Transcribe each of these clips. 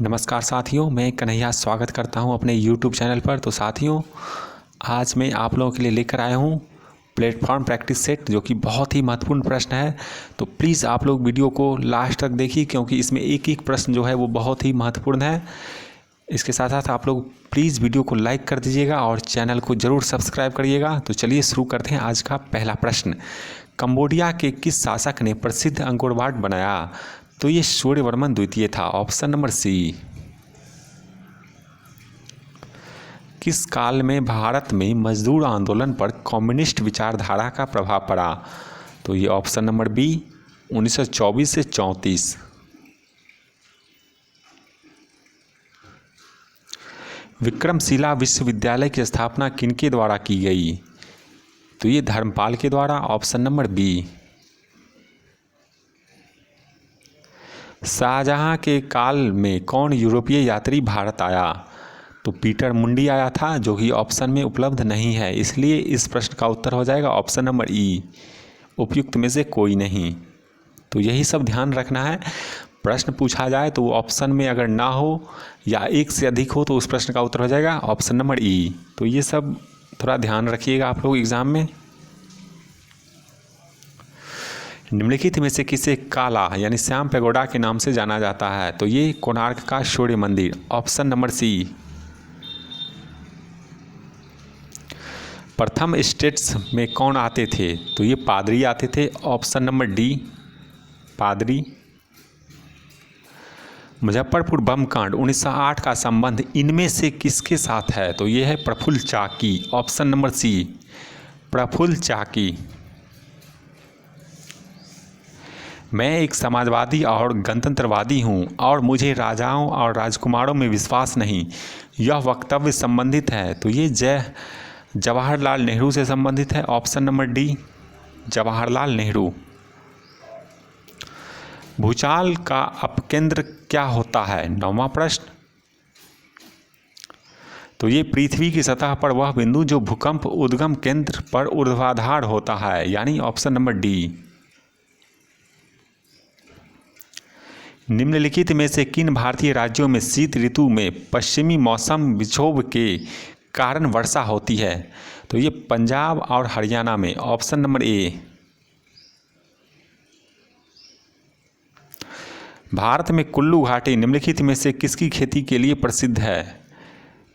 नमस्कार साथियों, मैं कन्हैया स्वागत करता हूं अपने YouTube चैनल पर। तो साथियों, आज मैं आप लोगों के लिए लेकर आया हूं प्लेटफॉर्म प्रैक्टिस सेट, जो कि बहुत ही महत्वपूर्ण प्रश्न है। तो प्लीज़ आप लोग वीडियो को लास्ट तक देखिए, क्योंकि इसमें एक एक प्रश्न जो है वो बहुत ही महत्वपूर्ण है। इसके साथ साथ आप लोग प्लीज़ वीडियो को लाइक कर दीजिएगा और चैनल को ज़रूर सब्सक्राइब करिएगा। तो चलिए शुरू करते हैं आज का पहला प्रश्न। कंबोडिया के किस शासक ने प्रसिद्ध अंकोर वाट बनाया? तो ये सूर्यवर्मन द्वितीय था। Option number C. किस काल में भारत में मजदूर आंदोलन पर कम्युनिस्ट विचारधारा का प्रभाव पड़ा? तो ये ऑप्शन नंबर बी 1924 से 34। विक्रमशिला विश्वविद्यालय की स्थापना किनके द्वारा की गई? तो ये धर्मपाल के द्वारा। Option number B. शाहजहां के काल में कौन यूरोपीय यात्री भारत आया? तो पीटर मुंडी आया था, जो कि ऑप्शन में उपलब्ध नहीं है, इसलिए इस प्रश्न का उत्तर हो जाएगा ऑप्शन नंबर ई, उपयुक्त में से कोई नहीं। तो यही सब ध्यान रखना है। प्रश्न पूछा जाए तो वो ऑप्शन में अगर ना हो या एक से अधिक हो तो उस प्रश्न का उत्तर हो जाएगा ऑप्शन नंबर ई। तो ये सब थोड़ा ध्यान रखिएगा आप लोग एग्जाम में। निम्नलिखित में से किसे काला यानी श्याम पैगोडा के नाम से जाना जाता है? तो ये कोणार्क का सूर्य मंदिर। Option number C. प्रथम स्टेट्स में कौन आते थे? तो ये पादरी आते थे। ऑप्शन नंबर डी, पादरी। मुजफ्फरपुर बम कांड 1908 का संबंध इनमें से किसके साथ है? तो ये है प्रफुल्ल चाकी। ऑप्शन नंबर सी, प्रफुल्ल चाकी। मैं एक समाजवादी और गणतंत्रवादी हूँ और मुझे राजाओं और राजकुमारों में विश्वास नहीं, यह वक्तव्य संबंधित है। तो ये जवाहरलाल नेहरू से संबंधित है। Option number D, Jawaharlal Nehru. भूचाल का अपकेंद्र क्या होता है? 9वां प्रश्न। तो ये पृथ्वी की सतह पर वह बिंदु जो भूकंप उद्गम केंद्र पर ऊर्ध्वाधर होता है, यानी ऑप्शन नंबर डी। निम्नलिखित में से किन भारतीय राज्यों में शीत ऋतु में पश्चिमी मौसम विक्षोभ के कारण वर्षा होती है? तो ये पंजाब और हरियाणा में। ऑप्शन नंबर ए। भारत में कुल्लू घाटी निम्नलिखित में से किसकी खेती के लिए प्रसिद्ध है?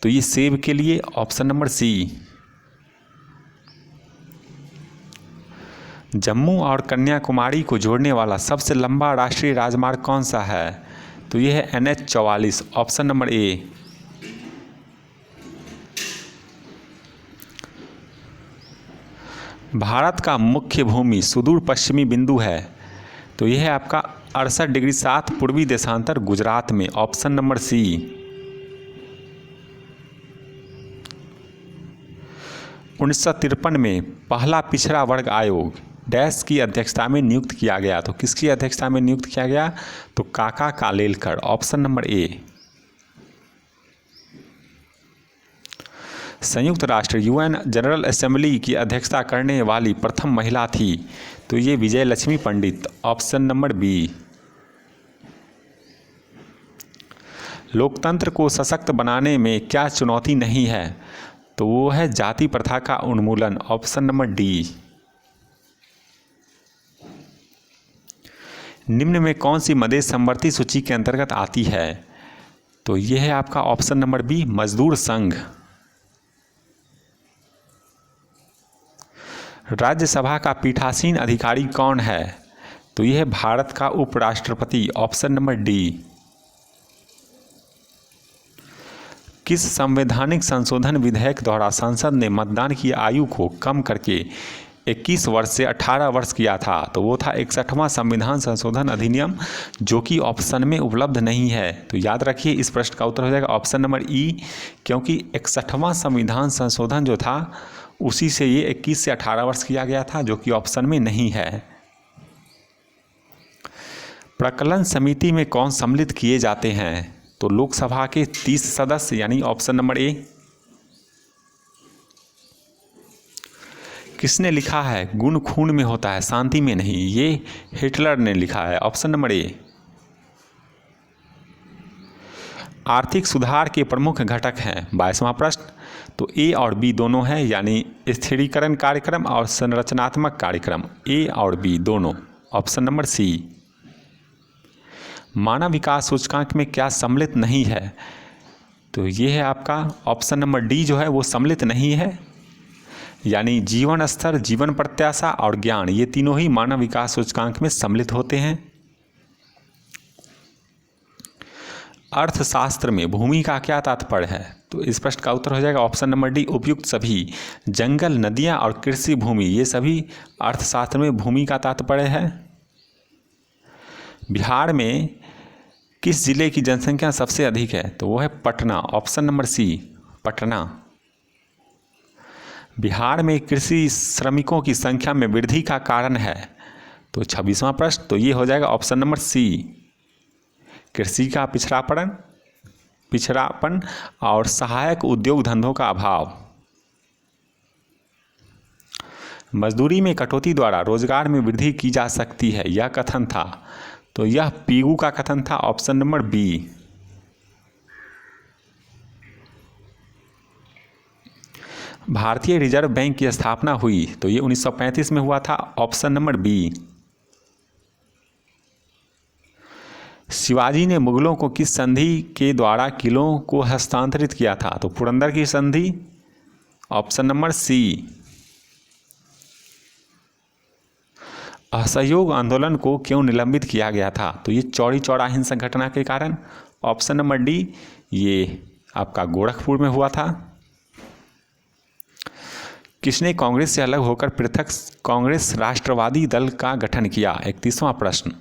तो ये सेब के लिए। ऑप्शन नंबर सी। जम्मू और कन्याकुमारी को जोड़ने वाला सबसे लंबा राष्ट्रीय राजमार्ग कौन सा है? तो ये है NH 44। ऑप्शन नंबर ए। भारत का मुख्य भूमि सुदूर पश्चिमी बिंदु है। तो यह है आपका 68 डिग्री 7 पूर्वी देशांतर गुजरात में। ऑप्शन नंबर सी। 1953 में पहला पिछड़ा वर्ग आयोग डैश की अध्यक्षता में नियुक्त किया गया। तो किसकी अध्यक्षता में नियुक्त किया गया? तो काका कालेलकर। ऑप्शन नंबर ए। संयुक्त राष्ट्र UN जनरल असेंबली की अध्यक्षता करने वाली प्रथम महिला थी। तो ये Vijaya Lakshmi Pandit. Option number B. लोकतंत्र को सशक्त बनाने में क्या चुनौती नहीं है? तो वो है जाति प्रथा का उन्मूलन। Option number D. निम्न में कौन सी मदेश संवर्ती सूची के अंतर्गत आती है? तो यह है आपका ऑप्शन नंबर बी, मजदूर संघ। राज्यसभा का पीठासीन अधिकारी कौन है? तो यह है भारत का उपराष्ट्रपति। Option number D. किस संवैधानिक संशोधन विधेयक द्वारा संसद ने मतदान की आयु को कम करके 21 वर्ष से 18 वर्ष किया था? तो वो था 61वां संविधान संशोधन अधिनियम, जो कि ऑप्शन में उपलब्ध नहीं है। तो याद रखिए इस प्रश्न का उत्तर हो जाएगा ऑप्शन नंबर ई, क्योंकि 61वां संविधान संशोधन जो था उसी से ये 21 से 18 वर्ष किया गया था, जो कि ऑप्शन में नहीं है। प्रकलन समिति में कौन सम्मिलित किए जाते हैं? तो लोकसभा के 30 सदस्य, यानी ऑप्शन नंबर ए। किसने लिखा है गुण खून में होता है शांति में नहीं? ये हिटलर ने लिखा है। ऑप्शन नंबर ए। आर्थिक सुधार के प्रमुख घटक हैं? 22वां प्रश्न। तो ए और बी दोनों हैं, यानी स्थिरीकरण कार्यक्रम और संरचनात्मक कार्यक्रम, ए और बी दोनों, ऑप्शन नंबर सी। मानव विकास सूचकांक में क्या सम्मिलित नहीं है? तो ये है आपका ऑप्शन नंबर डी जो है वो सम्मिलित नहीं है, यानी जीवन स्तर, जीवन प्रत्याशा और ज्ञान, ये तीनों ही मानव विकास सूचकांक में सम्मिलित होते हैं। अर्थशास्त्र में भूमि का क्या तात्पर्य है? तो इस प्रश्न का उत्तर हो जाएगा ऑप्शन नंबर डी, उपयुक्त सभी। जंगल, नदियां और कृषि भूमि, ये सभी अर्थशास्त्र में भूमि का तात्पर्य है। बिहार में किस जिले की जनसंख्या सबसे अधिक है? तो वो है Patna, option number C, Patna. Bihar में कृषि श्रमिकों की संख्या में वृद्धि का कारण है? तो 26वां प्रश्न। तो ये हो जाएगा ऑप्शन नंबर सी, कृषि का पिछड़ापन और सहायक उद्योग धंधों का अभाव। मजदूरी में कटौती द्वारा रोजगार में वृद्धि की जा सकती है, यह कथन था? तो यह पीगू का कथन था, ऑप्शन नंबर बी। भारतीय रिजर्व बैंक की स्थापना हुई? तो ये 1935 में हुआ था, ऑप्शन नंबर बी। शिवाजी ने मुगलों को किस संधि के द्वारा किलों को हस्तांतरित किया था? तो पुरंदर की संधि, ऑप्शन नंबर सी। असहयोग आंदोलन को क्यों निलंबित किया गया था? तो ये चौरी चौरा हिंसक घटना के कारण, ऑप्शन नंबर डी, ये आपका गोरखपुर में हुआ था। किसने कांग्रेस से अलग होकर पृथक कांग्रेस राष्ट्रवादी दल का गठन किया? 31वां प्रश्न।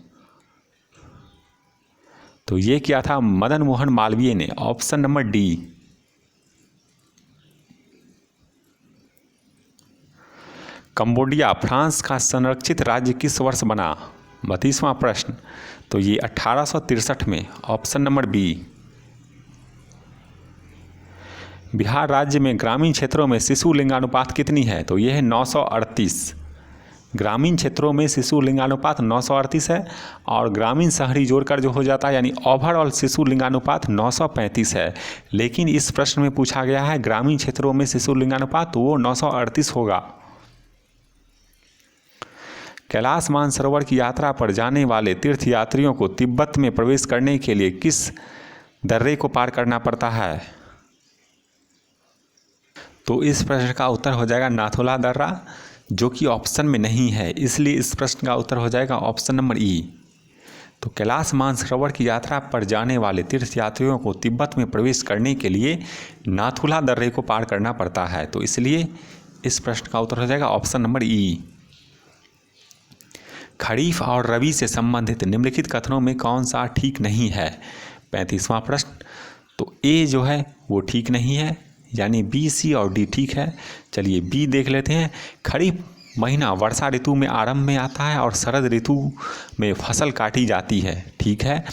तो ये किया था मदन मोहन मालवीय ने, option number D. Cambodia France का संरक्षित राज्य किस वर्ष बना? 32वां प्रश्न। तो ये 1863 में, ऑप्शन नंबर बी। बिहार राज्य में ग्रामीण क्षेत्रों में शिशु लिंगानुपात कितनी है? तो ये है 938। ग्रामीण क्षेत्रों में शिशु लिंगानुपात 938 है, और ग्रामीण शहरी जोड़कर जो हो जाता है, यानी ओवरऑल शिशु लिंगानुपात 935 है। लेकिन इस प्रश्न में पूछा गया है ग्रामीण क्षेत्रों में शिशु लिंगानुपात, तो वो 938 होगा। कैलाश मानसरोवर की यात्रा पर जाने वाले तीर्थयात्रियों को तिब्बत में प्रवेश करने के लिए किस दर्रे को पार करना पड़ता है? तो इस प्रश्न का उत्तर हो जाएगा नाथुला दर्रा, जो कि ऑप्शन में नहीं है, इसलिए इस प्रश्न का उत्तर हो जाएगा ऑप्शन नंबर ई। तो कैलाश मानसरोवर की यात्रा पर जाने वाले तीर्थयात्रियों को तिब्बत में प्रवेश करने के लिए नाथुला दर्रे को पार करना पड़ता है, तो इसलिए इस प्रश्न का उत्तर हो जाएगा ऑप्शन नंबर ई। खरीफ और रबी से संबंधित निम्नलिखित कथनों में कौन सा ठीक नहीं है? 35वां प्रश्न। तो ए जो है वो ठीक नहीं है, यानी बी, सी और डी ठीक है। चलिए बी देख लेते हैं। खरीफ महीना वर्षा ऋतु में आरंभ में आता है और शरद ऋतु में फसल काटी जाती है, ठीक है।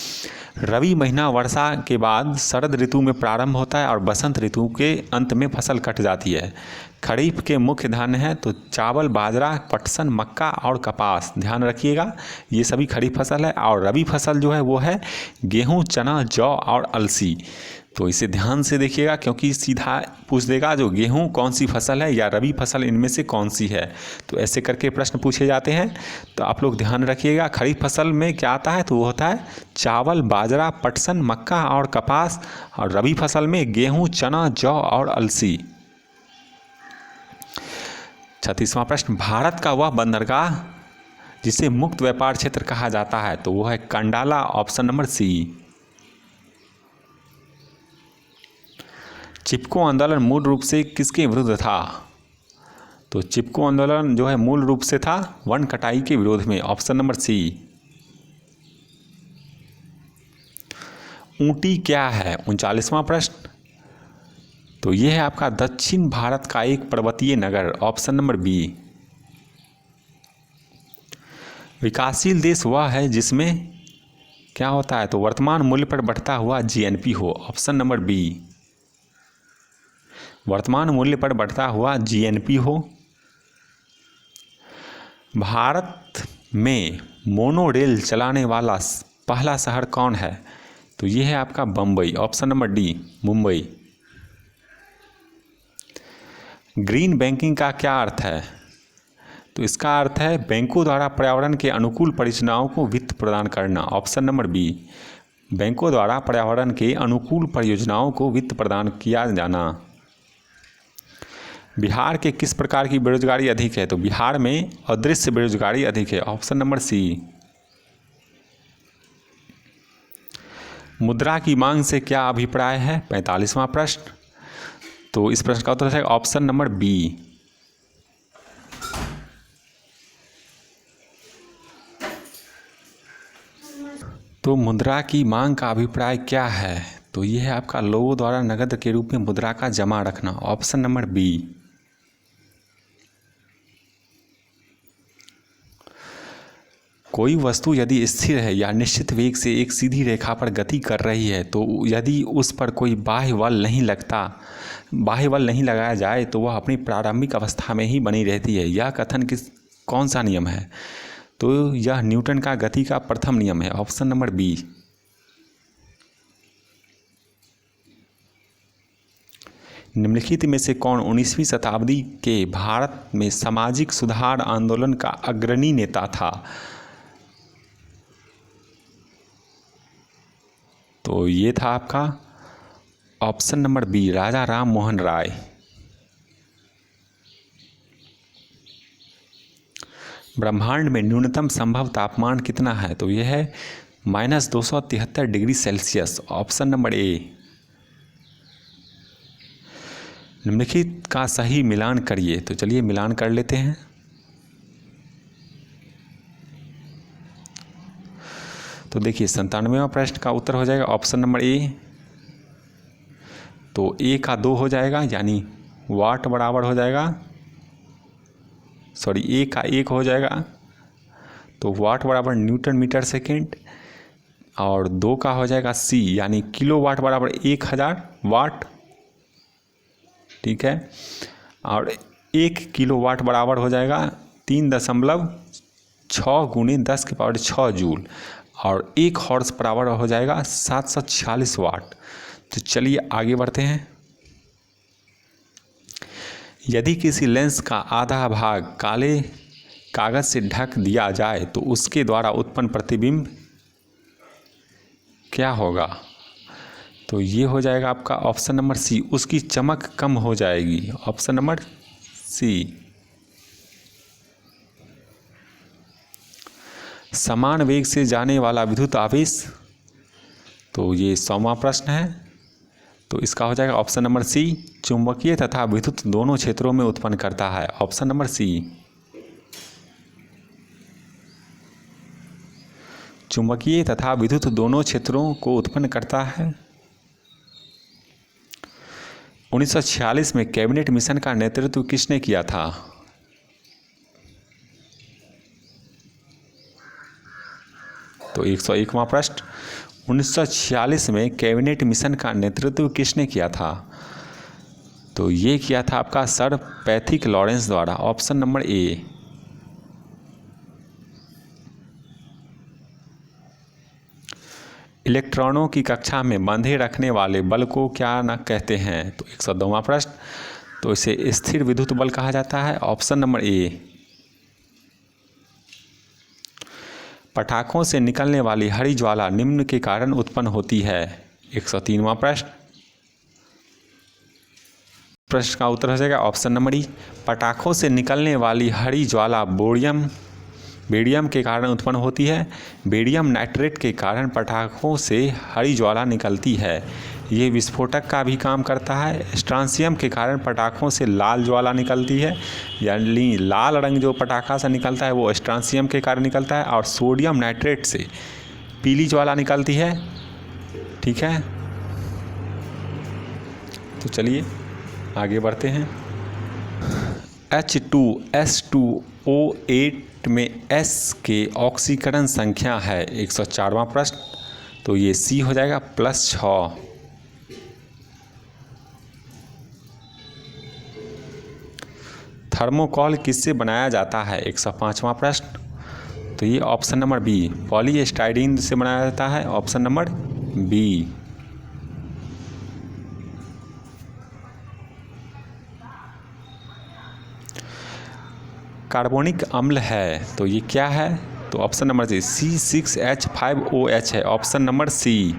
रबी महीना वर्षा के बाद शरद ऋतु में प्रारंभ होता है और बसंत ऋतु के अंत में फसल कट जाती है। खरीफ के मुख्य धान्य हैं तो चावल, बाजरा, पटसन, मक्का और कपास, ध्यान रखिएगा ये सभी खरीफ फसल है। और रबी फसल जो है वो है गेहूँ, चना, जौ और अलसी। तो इसे ध्यान से देखिएगा, क्योंकि सीधा पूछ देगा जो गेहूं कौन सी फसल है या रबी फसल इनमें से कौन सी है, तो ऐसे करके प्रश्न पूछे जाते हैं। तो आप लोग ध्यान रखिएगा, खरीफ फसल में क्या आता है? तो वो होता है चावल, बाजरा, पटसन, मक्का और कपास, और रबी फसल में गेहूं, चना, जौ और अलसी। 36वां प्रश्न। भारत का वह बंदरगाह जिसे मुक्त व्यापार क्षेत्र कहा जाता है, तो वो है कंडाला, ऑप्शन नंबर सी। चिपको आंदोलन मूल रूप से किसके विरुद्ध था? तो चिपको आंदोलन जो है मूल रूप से था वन कटाई के विरोध में, ऑप्शन नंबर सी। ऊटी क्या है? 39वां प्रश्न। तो यह है आपका दक्षिण भारत का एक पर्वतीय नगर, ऑप्शन नंबर बी। विकासशील देश वह है जिसमें क्या होता है? तो वर्तमान मूल्य पर बढ़ता हुआ जीएनपी हो, ऑप्शन नंबर बी। वर्तमान मूल्य पर बढ़ता हुआ जीएनपी हो। भारत में मोनो रेल चलाने वाला पहला शहर कौन है? तो ये है आपका Bombay, option number D Mumbai. Green banking का क्या अर्थ है? तो इसका अर्थ है बैंकों द्वारा पर्यावरण के अनुकूल परियोजनाओं को वित्त प्रदान करना, ऑप्शन नंबर बी। बैंकों द्वारा पर्यावरण के अनुकूल परियोजनाओं को वित्त प्रदान किया जाना। बिहार के किस प्रकार की बेरोजगारी अधिक है? तो बिहार में अदृश्य बेरोजगारी अधिक है, ऑप्शन नंबर सी। मुद्रा की मांग से क्या अभिप्राय है? 45वां प्रश्न। तो इस प्रश्न का उत्तर है ऑप्शन नंबर बी। तो मुद्रा की मांग का अभिप्राय क्या है? तो यह है आपका लोगों द्वारा नकद के रूप में मुद्रा का जमा रखना, ऑप्शन नंबर बी। कोई वस्तु यदि स्थिर है या निश्चित वेग से एक सीधी रेखा पर गति कर रही है तो यदि उस पर कोई बाह्य बल नहीं लगाया जाए तो वह अपनी प्रारंभिक अवस्था में ही बनी रहती है। यह कथन कौन सा नियम है? तो यह न्यूटन का गति का प्रथम नियम है, ऑप्शन नंबर बी। निम्नलिखित में से कौन 19वीं शताब्दी के भारत में सामाजिक सुधार आंदोलन का अग्रणी नेता था? तो ये था आपका ऑप्शन नंबर बी, राजा राम मोहन राय। ब्रह्मांड में न्यूनतम संभव तापमान कितना है? तो यह है -273 डिग्री सेल्सियस, ऑप्शन नंबर ए। निम्नलिखित का सही मिलान करिए। तो चलिए मिलान कर लेते हैं। तो देखिए 97वां प्रश्न का उत्तर हो जाएगा ऑप्शन नंबर ए। तो ए का 2 हो जाएगा, यानी वाट बराबर हो जाएगा, सॉरी ए का 1 हो जाएगा तो वाट बराबर न्यूटन मीटर सेकेंड, और 2 का हो जाएगा सी, यानी किलो वाट बराबर 1000 वाट, ठीक है। और 1 किलो वाट बराबर हो जाएगा 3.6 गुणे 10⁶ जूल, और 1 हॉर्स बराबर हो जाएगा 746 वाट। तो चलिए आगे बढ़ते हैं। यदि किसी लेंस का आधा भाग काले कागज से ढक दिया जाए तो उसके द्वारा उत्पन्न प्रतिबिंब क्या होगा? तो ये हो जाएगा आपका ऑप्शन नंबर सी, उसकी चमक कम हो जाएगी, ऑप्शन नंबर सी। समान वेग से जाने वाला विद्युत आवेश, तो ये 100वां प्रश्न है। तो इसका हो जाएगा ऑप्शन नंबर सी, चुंबकीय तथा विद्युत दोनों क्षेत्रों में उत्पन्न करता है, ऑप्शन नंबर सी। चुंबकीय तथा विद्युत दोनों क्षेत्रों को उत्पन्न करता है। 1946 में कैबिनेट मिशन का नेतृत्व किसने किया था? तो 101वां प्रश्न, 1946 में कैबिनेट मिशन का नेतृत्व किसने किया था? तो ये किया था आपका सर पैथिक लॉरेंस द्वारा, ऑप्शन नंबर ए। इलेक्ट्रॉनों की कक्षा में बंधे रखने वाले बल को क्या न कहते हैं? तो 102वां प्रश्न, तो इसे स्थिर विद्युत बल कहा जाता है, ऑप्शन नंबर ए। पटाखों से निकलने वाली हरी ज्वाला निम्न के कारण उत्पन्न होती है। 103वां प्रश्न का उत्तर हो जाएगा ऑप्शन नंबर ई, पटाखों से निकलने वाली हरी ज्वाला बेरियम के कारण उत्पन्न होती है। बेरियम नाइट्रेट के कारण पटाखों से हरी ज्वाला निकलती है, ये विस्फोटक का भी काम करता है। स्ट्रांसियम के कारण पटाखों से लाल ज्वाला निकलती है, यानी लाल रंग जो पटाखा से निकलता है वो स्ट्रांसियम के कारण निकलता है। और सोडियम नाइट्रेट से पीली ज्वाला निकलती है, ठीक है। तो चलिए आगे बढ़ते हैं। H2SO8 में S के ऑक्सीकरण संख्या है 104वां प्रश्न, तो ये C हो जाएगा +6। थर्मोकॉल किससे बनाया जाता है? 105वां प्रश्न, तो ये ऑप्शन नंबर बी, पॉलीस्टाइरीन से बनाया जाता है, ऑप्शन नंबर बी। कार्बोनिक अम्ल है तो ये क्या है? तो ऑप्शन नंबर C6H5OH है, ऑप्शन नंबर सी।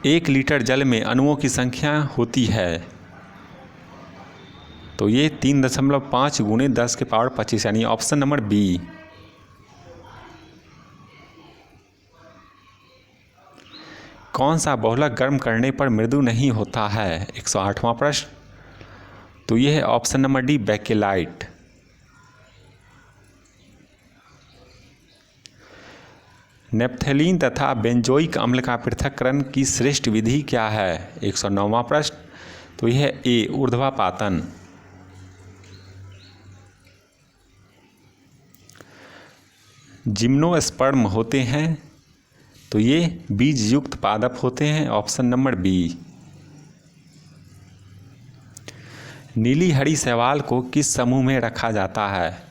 1 लीटर जल में अणुओं की संख्या होती है तो ये 3.5 × 10⁻25 यानी ऑप्शन नंबर बी। कौन सा बहुलक गर्म करने पर मृदु नहीं होता है? 108वां प्रश्न। तो ये है ऑप्शन नंबर डी, बेकेलाइट। नेप्थेलीन तथा बेंजोइक अम्ल का पृथक्करण की श्रेष्ठ विधि क्या है? 109वां प्रश्न। तो यह है ए, ऊर्ध्वापातन। जिम्नोस्पर्म होते हैं तो ये बीज युक्त पादप होते हैं, ऑप्शन नंबर बी। नीली हरी शैवाल को किस समूह में रखा जाता है?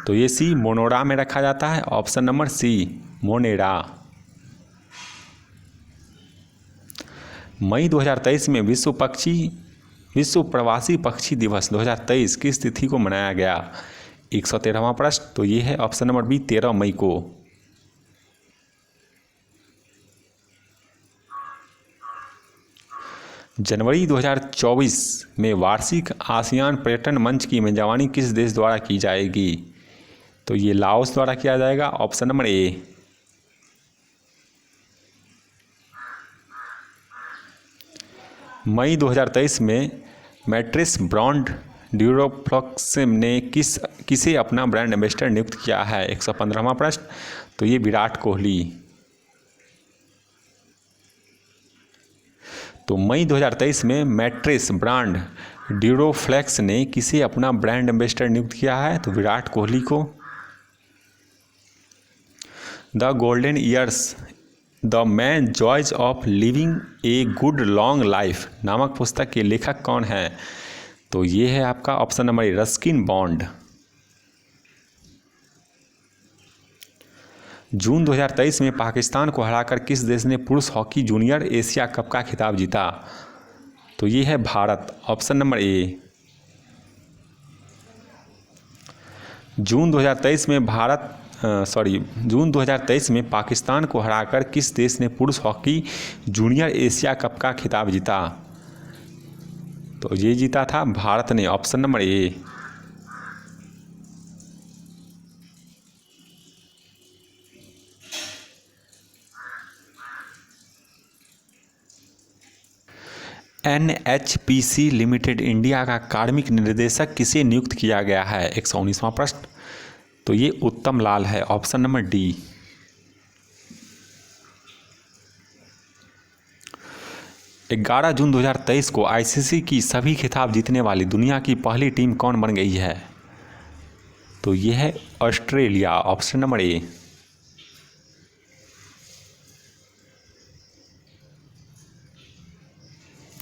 तो ये सी, मोनोडा में रखा जाता है, ऑप्शन नंबर सी, मोनेडा। मई 2023 में विश्व प्रवासी पक्षी दिवस 2023 किस तिथि को मनाया गया? 113वां प्रश्न। तो ये है ऑप्शन नंबर बी, 13 मई को। जनवरी 2024 में वार्षिक आसियान पर्यटन मंच की मेजबानी किस देश द्वारा की जाएगी? तो ये लाओस द्वारा किया जाएगा, ऑप्शन नंबर ए। मई 2023 में मैट्रिस ब्रांड ड्यूरोफ्लॉक्स ने किसे अपना ब्रांड एम्बेसडर नियुक्त किया है? 115वां प्रश्न। तो ये विराट कोहली। तो मई 2023 में मैट्रिस ब्रांड ड्यूरोफ्लेक्स ने किसे अपना ब्रांड एम्बेसडर नियुक्त किया है? तो विराट कोहली को। The golden years the man joys of living a good long life नामक पुस्तक के लेखक कौन हैं? तो ये है आपका option number A, Ruskin Bond. June 2023 में पाकिस्तान को हराकर किस देश ने पुरुष हॉकी जूनियर एशिया कप का खिताब जीता? तो ये है भारत, ऑप्शन नंबर ए। जून 2023 में पाकिस्तान को हराकर किस देश ने पुरुष हॉकी जूनियर एशिया कप का खिताब जीता? तो ये जीता था भारत ने, ऑप्शन नंबर ए। NHPC लिमिटेड इंडिया का कार्मिक निर्देशक किसे नियुक्त किया गया है? 119वां प्रश्न। तो ये उत्तम लाल है, ऑप्शन नंबर डी। ग्यारह जून 2023 को ICC की सभी खिताब जीतने वाली दुनिया की पहली टीम कौन बन गई है? तो ये है ऑस्ट्रेलिया, ऑप्शन नंबर ए।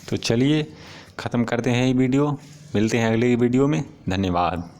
तो चलिए ख़त्म करते हैं ये वीडियो, मिलते हैं अगले वीडियो में। धन्यवाद।